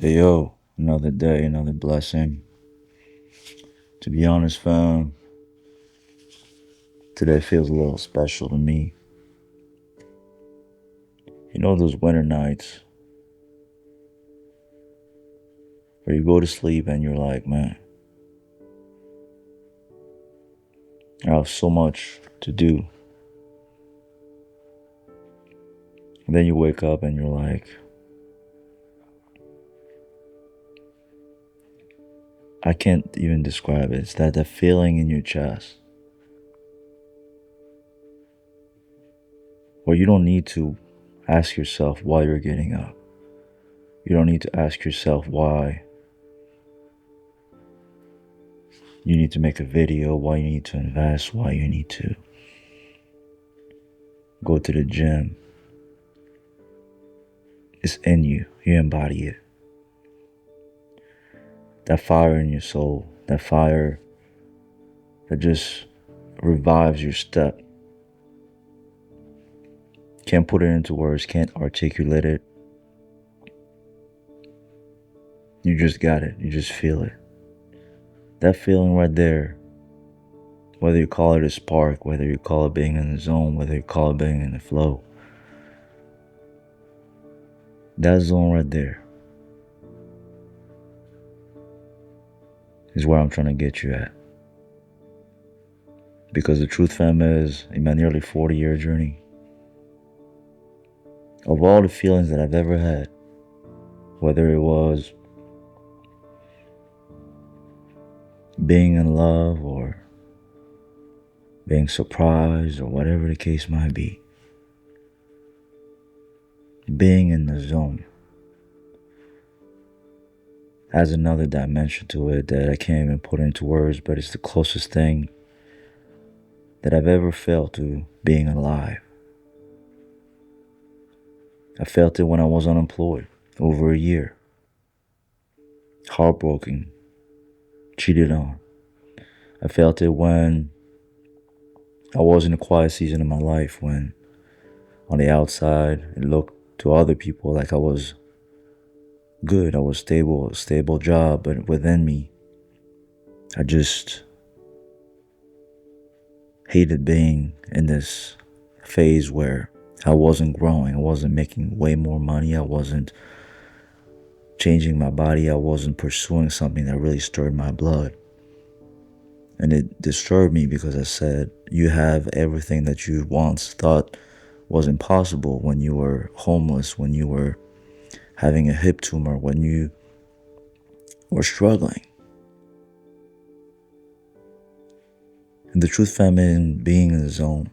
Hey yo, another day, another blessing. To be honest, fam, today feels a little special to me. You know those winter nights where you go to sleep and you're like, man, I have so much to do. And then you wake up and you're like, I can't even describe it. It's that feeling in your chest where you don't need to ask yourself why you're getting up. You don't need to ask yourself why you need to make a video, why you need to invest, why you need to go to the gym. It's in you. You embody it. That fire in your soul, that fire that just revives your step. Can't put it into words, can't articulate it. You just got it. You just feel it. That feeling right there, whether you call it a spark, whether you call it being in the zone, whether you call it being in the flow, that zone right there is where I'm trying to get you at. Because the truth, fam, is in my nearly 40-year journey, of all the feelings that I've ever had, whether it was being in love or being surprised or whatever the case might be, being in the zone has another dimension to it that I can't even put into words, but it's the closest thing that I've ever felt to being alive. I felt it when I was unemployed, over a year, heartbroken, cheated on. I felt it when I was in a quiet season of my life, when on the outside it looked to other people like I was good, I was stable, a stable job, but within me, I just hated being in this phase where I wasn't growing. I wasn't making way more money. I wasn't changing my body. I wasn't pursuing something that really stirred my blood. And it disturbed me because I said, you have everything that you once thought was impossible when you were homeless, when you were having a hip tumor, when you were struggling. And the truth, fam, in being in the zone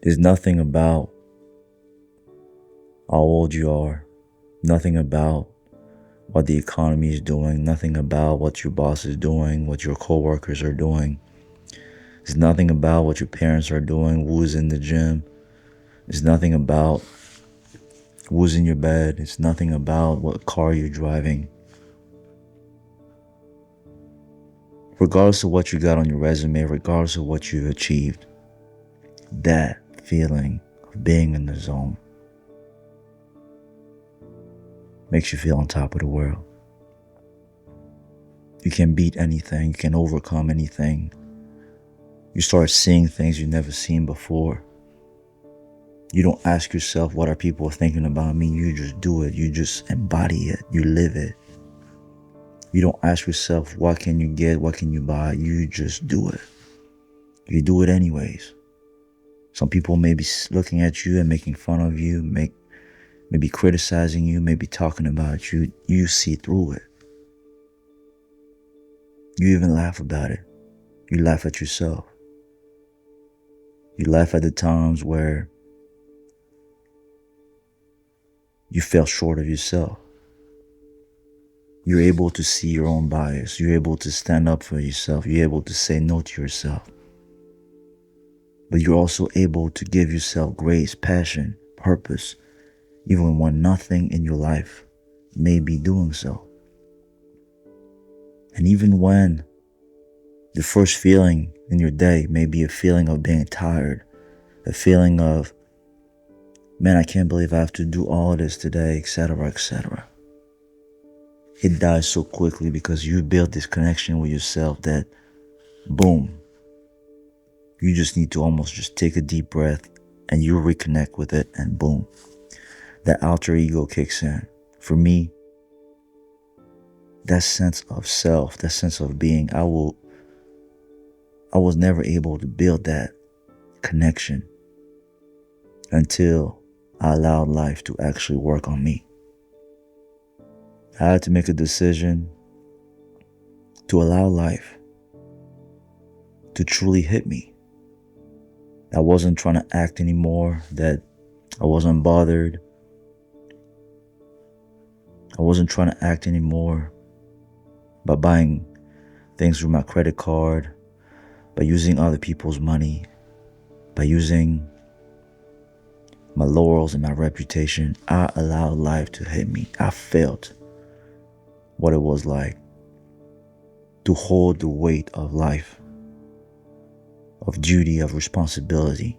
is nothing about how old you are, nothing about what the economy is doing, nothing about what your boss is doing, what your coworkers are doing. It's nothing about what your parents are doing, who's in the gym. It's nothing about who's in your bed. It's nothing about what car you're driving. Regardless of what you got on your resume, regardless of what you've achieved, that feeling of being in the zone makes you feel on top of the world. You can beat anything. You can overcome anything. You start seeing things you've never seen before. You don't ask yourself, what are people thinking about me? You just do it. You just embody it. You live it. You don't ask yourself, what can you get? What can you buy? You just do it. You do it anyways. Some people may be looking at you and making fun of you, maybe criticizing you, maybe talking about you. You see through it. You even laugh about it. You laugh at yourself. You laugh at the times where you fell short of yourself. You're able to see your own bias. You're able to stand up for yourself. You're able to say no to yourself. But you're also able to give yourself grace, passion, purpose, even when nothing in your life may be doing so. And even when the first feeling in your day may be a feeling of being tired, a feeling of Man, I can't believe I have to do all this today, etc., etc. It dies so quickly because you build this connection with yourself that, boom, you just need to almost just take a deep breath and you reconnect with it, and boom, that alter ego kicks in. For me, that sense of self, that sense of being, I was never able to build that connection until I allowed life to actually work on me. I had to make a decision to allow life to truly hit me. I wasn't trying to act anymore, that I wasn't bothered. I wasn't trying to act anymore by buying things through my credit card, by using other people's money, by using my laurels and my reputation. I allowed life to hit me. I felt what it was like to hold the weight of life, of duty, of responsibility,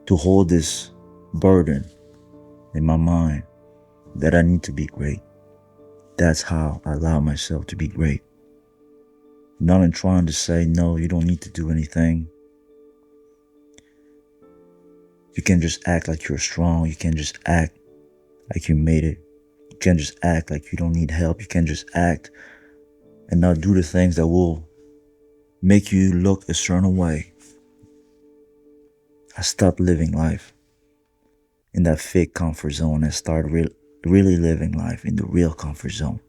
to hold this burden in my mind that I need to be great. That's how I allow myself to be great. Not in trying to say, no, you don't need to do anything. You can just act like you're strong. You can just act like you made it. You can just act like you don't need help. You can just act and not do the things that will make you look a certain way. I stopped living life in that fake comfort zone and started really living life in the real comfort zone.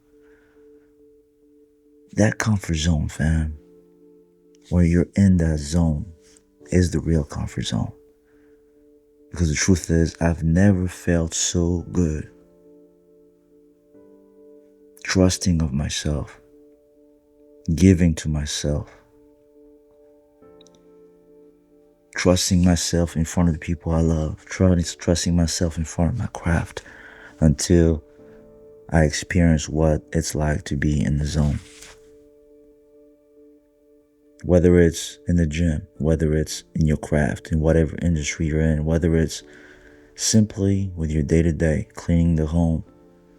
That comfort zone, fam, where you're in that zone, is the real comfort zone. Because the truth is, I've never felt so good. Trusting of myself, giving to myself, trusting myself in front of the people I love, trusting myself in front of my craft, until I experience what it's like to be in the zone. Whether it's in the gym, whether it's in your craft, in whatever industry you're in, whether it's simply with your day-to-day, cleaning the home,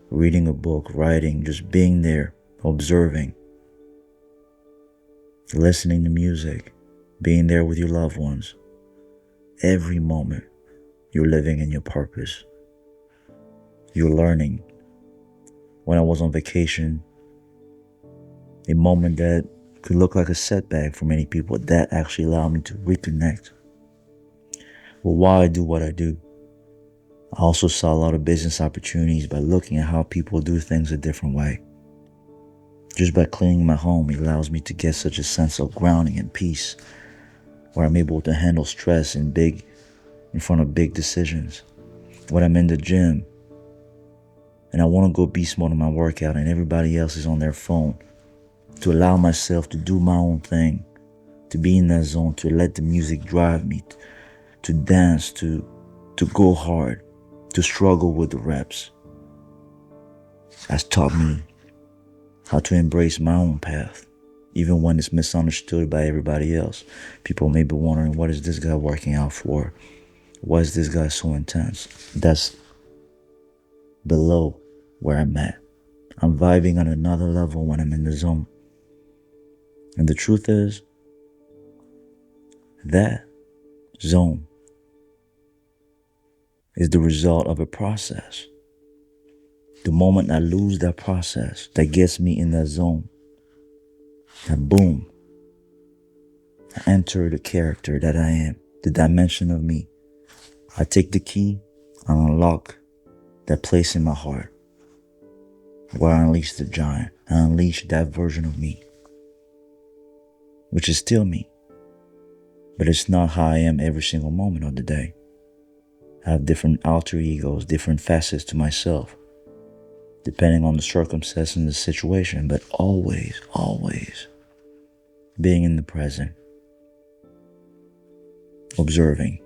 reading a book, writing, just being there, observing, listening to music, being there with your loved ones. Every moment, you're living in your purpose. You're learning. When I was on vacation, a moment that could look like a setback for many people, that actually allowed me to reconnect with why I do what I do. I also saw a lot of business opportunities by looking at how people do things a different way. Just by cleaning my home, it allows me to get such a sense of grounding and peace, where I'm able to handle stress in front of big decisions. When I'm in the gym and I want to go beast mode on my workout and everybody else is on their phone, to allow myself to do my own thing, to be in that zone, to let the music drive me, to dance, to go hard, to struggle with the reps, has taught me how to embrace my own path, even when it's misunderstood by everybody else. People may be wondering, what is this guy working out for? Why is this guy so intense? That's below where I'm at. I'm vibing on another level when I'm in the zone. And the truth is, that zone is the result of a process. The moment I lose that process that gets me in that zone, that boom, I enter the character that I am, the dimension of me. I take the key and unlock that place in my heart where I unleash the giant. I unleash that version of me, which is still me. But it's not how I am every single moment of the day. I have different alter egos, different facets to myself, depending on the circumstance and the situation, but always being in the present, observing,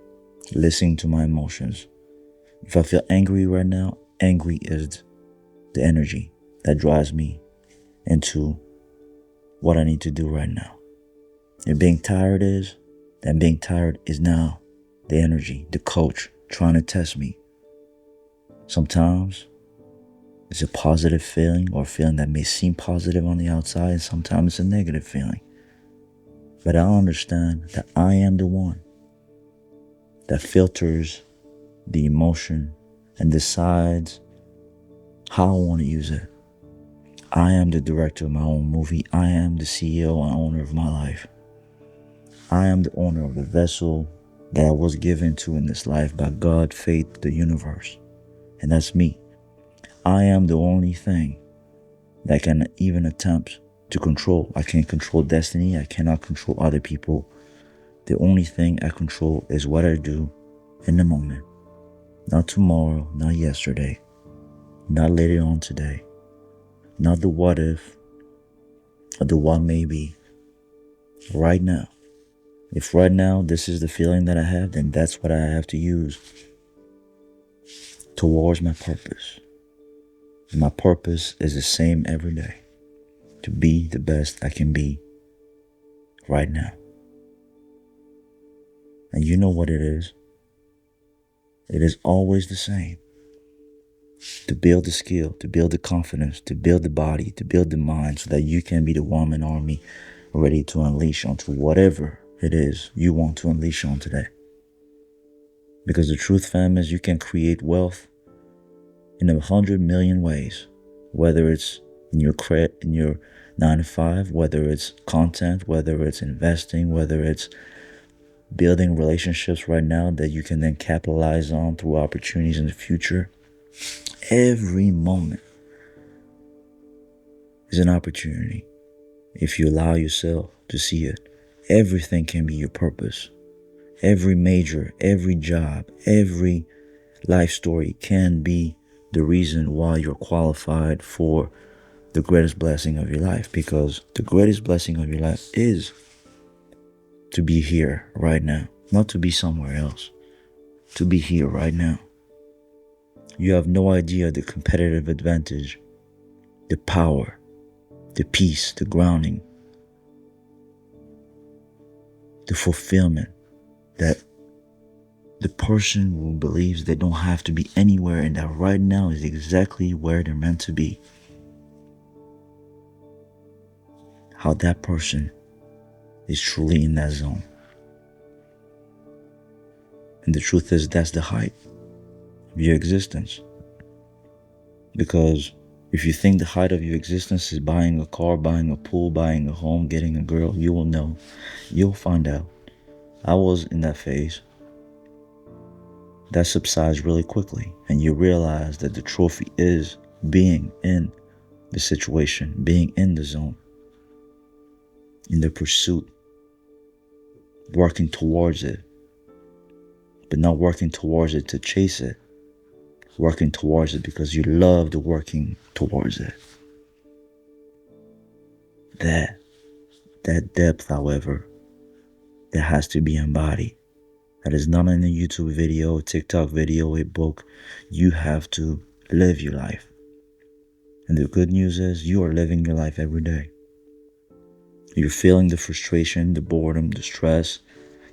listening to my emotions. If I feel angry right now, angry is the energy that drives me into what I need to do right now. If being tired is, then being tired is now the energy, the coach trying to test me. Sometimes it's a positive feeling or a feeling that may seem positive on the outside, and sometimes it's a negative feeling. But I understand that I am the one that filters the emotion and decides how I want to use it. I am the director of my own movie. I am the CEO and owner of my life. I am the owner of the vessel that I was given to in this life by God, fate, the universe. And that's me. I am the only thing that can even attempt to control. I can't control destiny. I cannot control other people. The only thing I control is what I do in the moment. Not tomorrow, not yesterday, not later on today, not the what if or the what may be. Right now. If right now this is the feeling that I have, then that's what I have to use towards my purpose. And my purpose is the same every day. To be the best I can be right now. And you know what it is? It is always the same. To build the skill, to build the confidence, to build the body, to build the mind so that you can be the woman army ready to unleash onto whatever it is you want to unleash on today. Because the truth, fam, is you can create wealth in 100 million ways, whether it's in your 9 to 5, whether it's content, whether it's investing, whether it's building relationships right now that you can then capitalize on through opportunities in the future. Every moment is an opportunity if you allow yourself to see it. Everything can be your purpose. Every major, every job, every life story can be the reason why you're qualified for the greatest blessing of your life, because the greatest blessing of your life is to be here right now, not to be somewhere else, to be here right now. You have no idea the competitive advantage, the power, the peace, the grounding, the fulfillment that the person who believes they don't have to be anywhere and that right now is exactly where they're meant to be. How that person is truly in that zone. And the truth is, that's the height of your existence. Because if you think the height of your existence is buying a car, buying a pool, buying a home, getting a girl, you will know. You'll find out. I was in that phase. That subsides really quickly. And you realize that the trophy is being in the situation, being in the zone, in the pursuit, working towards it, but not working towards it to chase it, working towards it because you love the working towards it. That depth, however, that has to be embodied. That is not in a YouTube video, a TikTok video, a book. You have to live your life. And the good news is you are living your life every day. You're feeling the frustration, the boredom, the stress,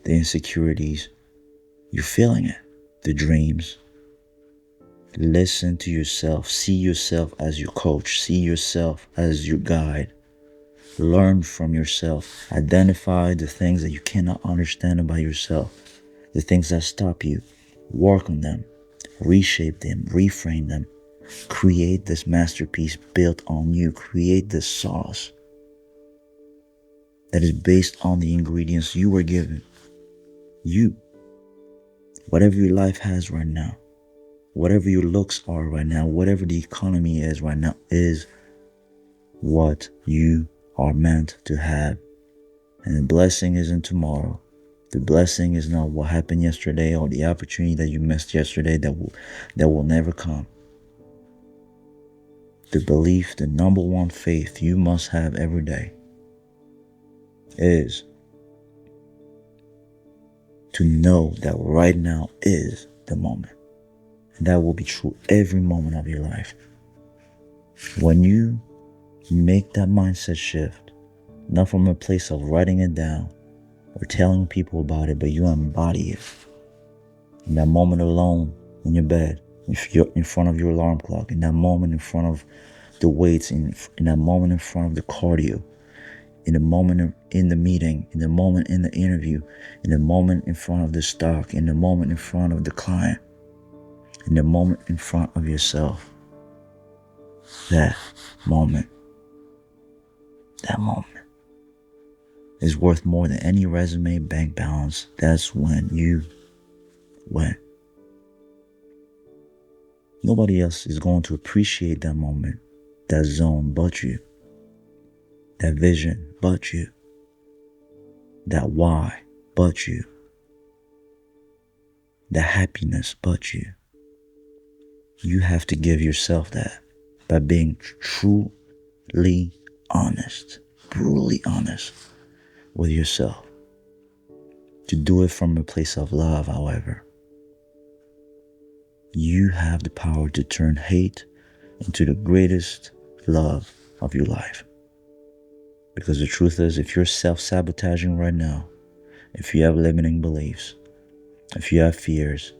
the insecurities. You're feeling it. The dreams. Listen to yourself. See yourself as your coach. See yourself as your guide. Learn from yourself. Identify the things that you cannot understand about yourself. The things that stop you. Work on them. Reshape them. Reframe them. Create this masterpiece built on you. Create this sauce that is based on the ingredients you were given. You. Whatever your life has right now. Whatever your looks are right now. Whatever the economy is right now is what you are meant to have. And the blessing isn't tomorrow. The blessing is not what happened yesterday or the opportunity that you missed yesterday that will never come. The belief, the number one faith you must have every day is to know that right now is the moment. And that will be true every moment of your life. When you make that mindset shift, not from a place of writing it down or telling people about it, but you embody it. In that moment alone in your bed, if you're in front of your alarm clock, in that moment in front of the weights, in that moment in front of the cardio, in the moment in the meeting, in the moment in the interview, in the moment in front of the stock, in the moment in front of the client, in the moment in front of yourself. That moment is worth more than any resume, bank balance. That's when you win. Nobody else is going to appreciate that moment, that zone, but you. That vision, but you. That why, but you. That happiness, but you. You have to give yourself that by being truly honest, brutally honest with yourself. To do it from a place of love, however, you have the power to turn hate into the greatest love of your life. Because the truth is, if you're self-sabotaging right now, if you have limiting beliefs, if you have fears,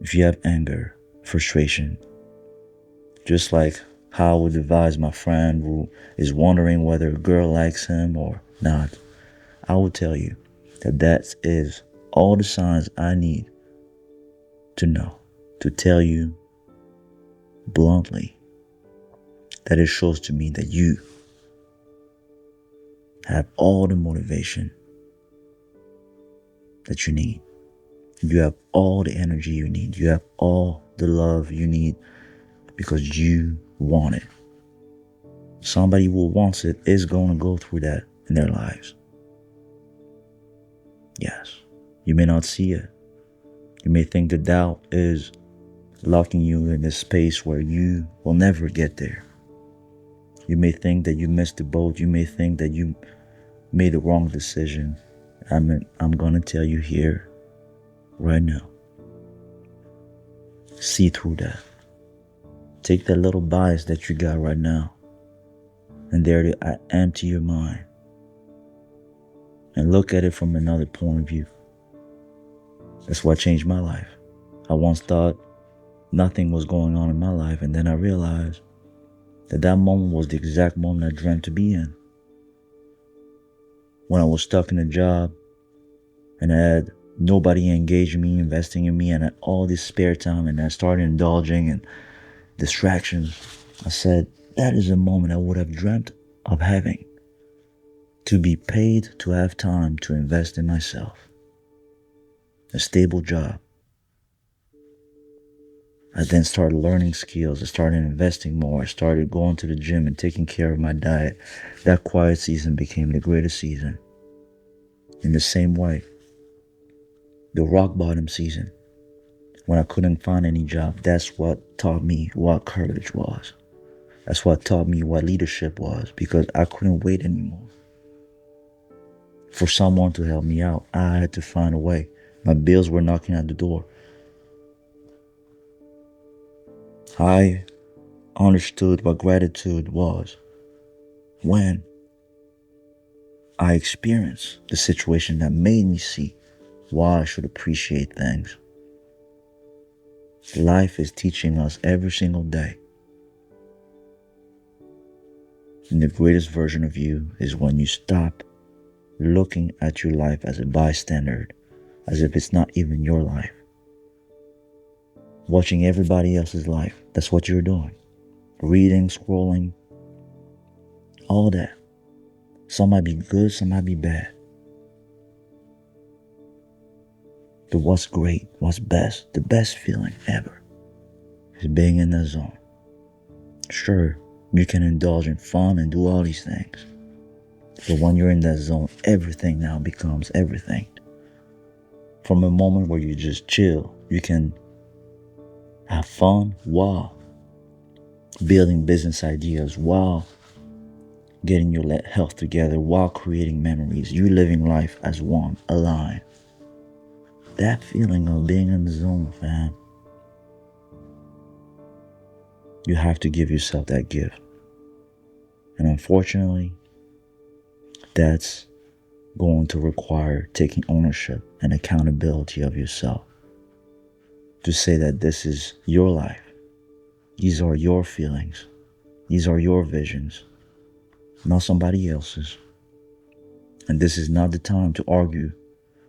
if you have anger, frustration, just like how I would advise my friend who is wondering whether a girl likes him or not, I will tell you that is all the signs I need to know, to tell you bluntly that it shows to me that you have all the motivation that you need. You have all the energy you need. You have all the love you need because you want it. Somebody who wants it is going to go through that in their lives. Yes, you may not see it. You may think the doubt is locking you in this space where you will never get there. You may think that you missed the boat. You may think that you made the wrong decision. I'm going to tell you here right now. See through that. Take that little bias that you got right now and there to empty your mind and look at it from another point of view. That's what changed my life. I once thought nothing was going on in my life, and then I realized that moment was the exact moment I dreamt to be in. When I was stuck in a job and I had nobody engaging me, investing in me, and I had all this spare time, and I started indulging in distractions, I said, that is a moment I would have dreamt of having. To be paid to have time to invest in myself. A stable job. I then started learning skills. I started investing more. I started going to the gym and taking care of my diet. That quiet season became the greatest season. In the same way, the rock bottom season, when I couldn't find any job, that's what taught me what courage was. That's what taught me what leadership was, because I couldn't wait anymore for someone to help me out. I had to find a way. My bills were knocking at the door. I understood what gratitude was when I experienced the situation that made me see why I should appreciate things. Life is teaching us every single day. And the greatest version of you is when you stop looking at your life as a bystander, as if it's not even your life. Watching everybody else's life, that's what you're doing. Reading, scrolling, all that. Some might be good, some might be bad. But what's great, what's best, the best feeling ever is being in the zone. Sure, you can indulge in fun and do all these things. But when you're in that zone, everything now becomes everything. From a moment where you just chill, you can have fun while building business ideas, while getting your health together, while creating memories. You're living life as one, aligned. That feeling of being in the zone, fam. You have to give yourself that gift. And unfortunately, that's going to require taking ownership and accountability of yourself. to say that this is your life. These are your feelings. These are your visions, not somebody else's. And this is not the time to argue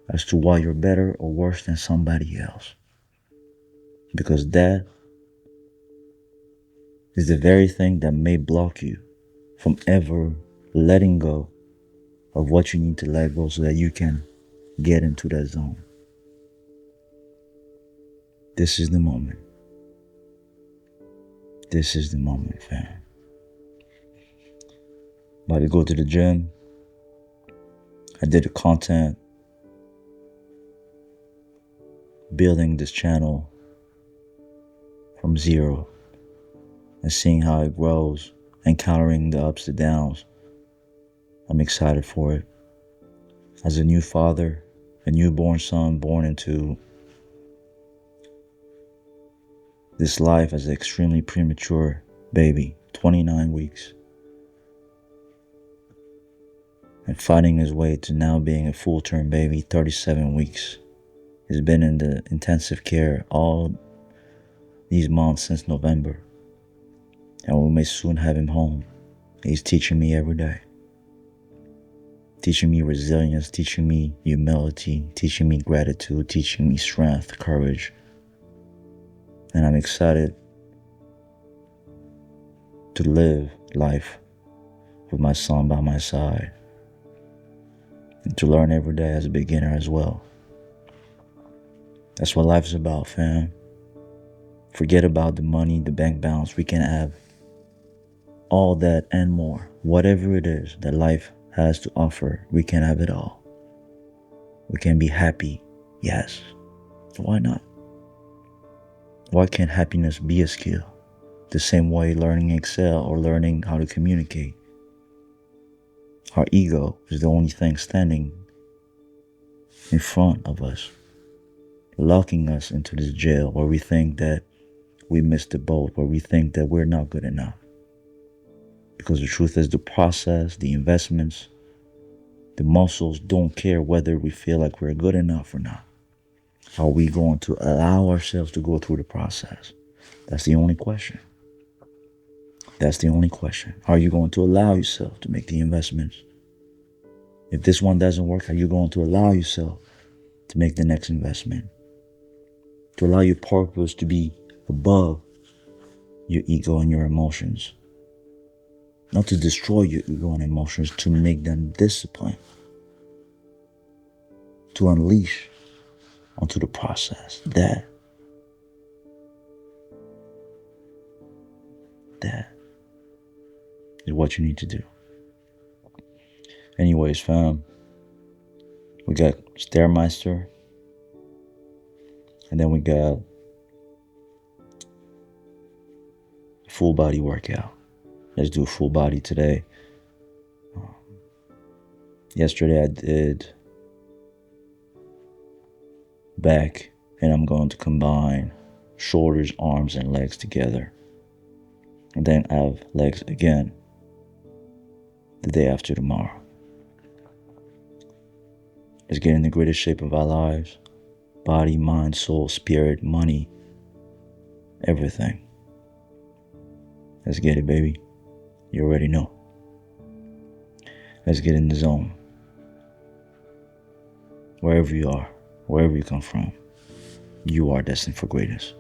as to why you're better or worse than somebody else. Because that is the very thing that may block you from ever letting go of what you need to let go so that you can get into that zone. This is the moment. This is the moment, fam. About to go to the gym. I did the content building this channel from zero and seeing how it grows, encountering the ups and downs. I'm excited for it. As a new father, a newborn son born into this life as an extremely premature baby, 29 weeks, and fighting his way to now being a full-term baby, 37 weeks. He's been in the intensive care all these months since November, and we may soon have him home. He's teaching me every day. Teaching me resilience, teaching me humility, teaching me gratitude, teaching me strength, courage. And I'm excited to live life with my son by my side and to learn every day as a beginner as well. That's what life's about, fam. Forget about the money, the bank balance. We can have all that and more. Whatever it is that life has to offer, we can have it all. We can be happy, yes. So why not? Why can't happiness be a skill? The same way learning Excel or learning how to communicate. Our ego is the only thing standing in front of us, locking us into this jail where we think that we missed the boat, where we think that we're not good enough. Because the truth is the process, the investments, the muscles don't care whether we feel like we're good enough or not. Are we going to allow ourselves to go through the process? That's the only question. That's the only question. Are you going to allow yourself to make the investments? If this one doesn't work, are you going to allow yourself to make the next investment? To allow your purpose to be above your ego and your emotions. Not to destroy your ego and emotions, to make them discipline. To unleash onto the process. That is what you need to do. Anyways, fam, we got Stairmaster, and then we got full body workout. Let's do full body today. Yesterday I did back, and I'm going to combine shoulders, arms, and legs together. And then I have legs again the day after tomorrow. Let's get in the greatest shape of our lives. Body, mind, soul, spirit, money, everything. Let's get it, baby. You already know. Let's get in the zone. Wherever you are, wherever you come from, you are destined for greatness.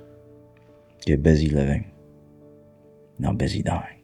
Get busy living, not busy dying.